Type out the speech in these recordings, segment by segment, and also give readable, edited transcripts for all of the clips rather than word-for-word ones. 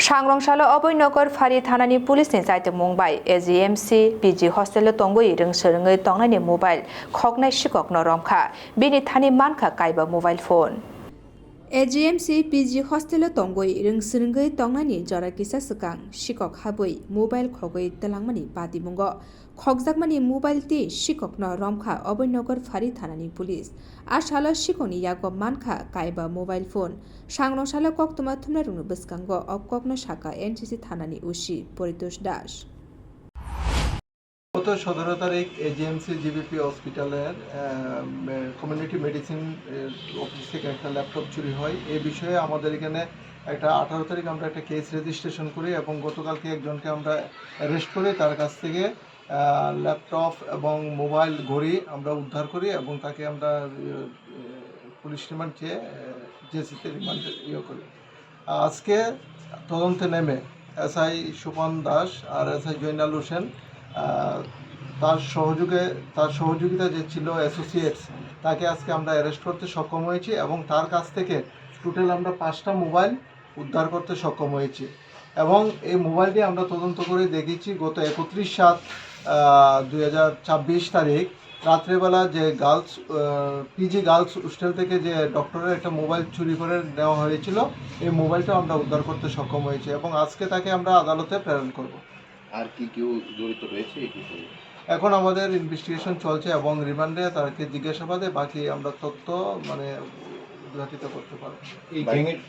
सांग्रंसालो अभयनगर फारि थानानि पुलिसनि जायते मुंबाय एजीएमसी पीजी हस्टेल तंगई रोंसोरङै तंनायनि मोबाइल खगनाय सिककनो रमखा बेनि थानि मानखा कायबा मोबाइल फोन एजीएमसी पीजी हस्टेल तंगई रोंसोरङै तंनायनि जरा किसा सकां सिकक हाबै मोबाइल खगै तलांमानि बादिमुंगो खगजाकमानि मोबाइल ती सिककनो रमखा अभयनगर फारि थानानि पुलिस आसालो सिककनि यागो मानखा कायबा मोबाइल फोन सांग्रंसालो कक्तमा थुमना रुंनो बसकांगो अबककनो शाखा एनसीसी थानानि उसी परितोष दास গত 17 তারিখ এজিএমসি জিবিপি হসপিটালের কমিউনিটি মেডিসিন অফিস থেকে একটা ল্যাপটপ চুরি হয়। এই বিষয়ে আমাদের এখানে একটা 18 তারিখ আমরা একটা কেস রেজিস্ট্রেশন করি এবং গতকালকে একজনকে আমরা অ্যারেস্ট করি। তার কাছ থেকে ল্যাপটপ এবং মোবাইল ঘড়ি আমরা উদ্ধার করি এবং তাকে আমরা পুলিশ রিমান্ড চেয়ে জেসিতে রিমান্ড করি। আজকে তদন্তে নেমে এসআই সুপন দাস আর এসআই জয়নাল হোসেন তার সহযোগিতা যে ছিল অ্যাসোসিয়েটস তাকে আজকে আমরা অ্যারেস্ট করতে সক্ষম হয়েছি এবং তার কাছ থেকে টোটাল আমরা 5টা মোবাইল উদ্ধার করতে সক্ষম হয়েছি এবং এই মোবাইলটি আমরা তদন্ত করে দেখেছি গত 31/7/2024 তারিখ রাত্রেবেলা যে পিজি গার্লস হোস্টেল থেকে যে ডক্টরের একটা মোবাইল চুরি করে নেওয়া হয়েছিল এই মোবাইলটা আমরা উদ্ধার করতে সক্ষম হয়েছি এবং আজকে তাকে আমরা আদালতে প্রেরণ করব। আর কি কেউ জড়িত রয়েছে এখন আমাদের ইনভেস্টিগেশন চলছে এবং রিমান্ডে তাকে জিজ্ঞাসাবাদে বাকি আমরা তথ্য উদ্ঘাটিত করতে পারব। এই গ্যাংয়ের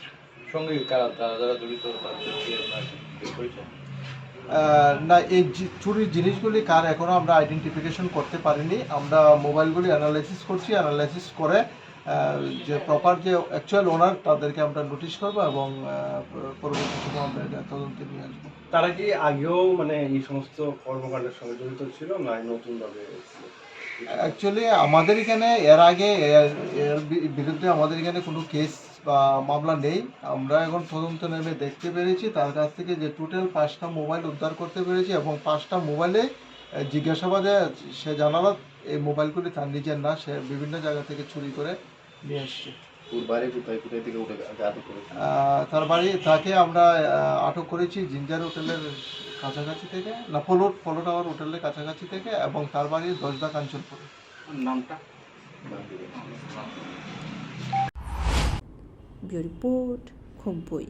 সঙ্গে যারা জড়িত না, এই চুরির জিনিসগুলি কার এখনও আমরা আইডেন্টিফিকেশন করতে পারিনি। আমরা মোবাইলগুলি অ্যানালাইসিস করছি, অ্যানালাইসিস করে যে প্রপার যে অ্যাকচুয়াল ওনার তাদেরকে আমরা নোটিশ করবো এবং পরবর্তী সময় আমরা এটা তদন্তে নিয়ে আসবো। তারা কি আগেও এই সমস্ত কর্মকাণ্ডের সঙ্গে জড়িত ছিল না নতুনভাবে? অ্যাকচুয়ালি আমাদের এখানে এর আগে এর বিরুদ্ধে আমাদের এখানে কোনো কেস বা মামলা নেই। আমরা এখন তদন্ত নেমে দেখতে পেরেছি তার কাছ থেকে যে টোটাল 5টা মোবাইল উদ্ধার করতে পেরেছি এবং 5টা মোবাইলে জিজ্ঞাসাবাদে সে জানালো এই মোবাইলগুলি তার নিজের না, সে বিভিন্ন জায়গা থেকে চুরি করে নিয়ে এসছে। তার বাড়ি তাকে আমরা আটক করেছি জিঞ্জার হোটেলের কাছাকাছি থেকে, না পোলো টাওয়ার হোটেলের কাছাকাছি থেকে এবং তার বাড়ি 10 কাঞ্চনপুর। নামটা ब्यूरो रिपोर्ट खुम्पुई।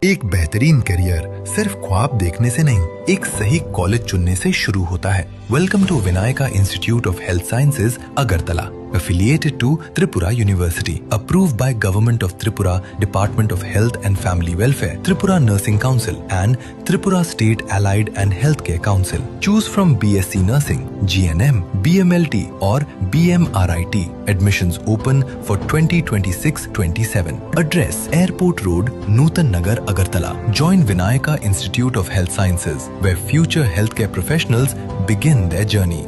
एक बेहतरीन करियर सिर्फ ख्वाब देखने से नहीं, एक सही कॉलेज चुनने से शुरू होता है। Welcome to Vinayaka institute of health sciences Agartala, affiliated to Tripura University, approved by Government of Tripura, Department of Health and Family Welfare, Tripura Nursing Council and Tripura State Allied and Healthcare Council. Choose from BSc Nursing, GNM, BMLT or BMRIT. Admissions open for 2026-27. Address Airport Road, Nutan Nagar, Agartala. Join Vinayaka Institute of Health Sciences, where future healthcare professionals begin their journey.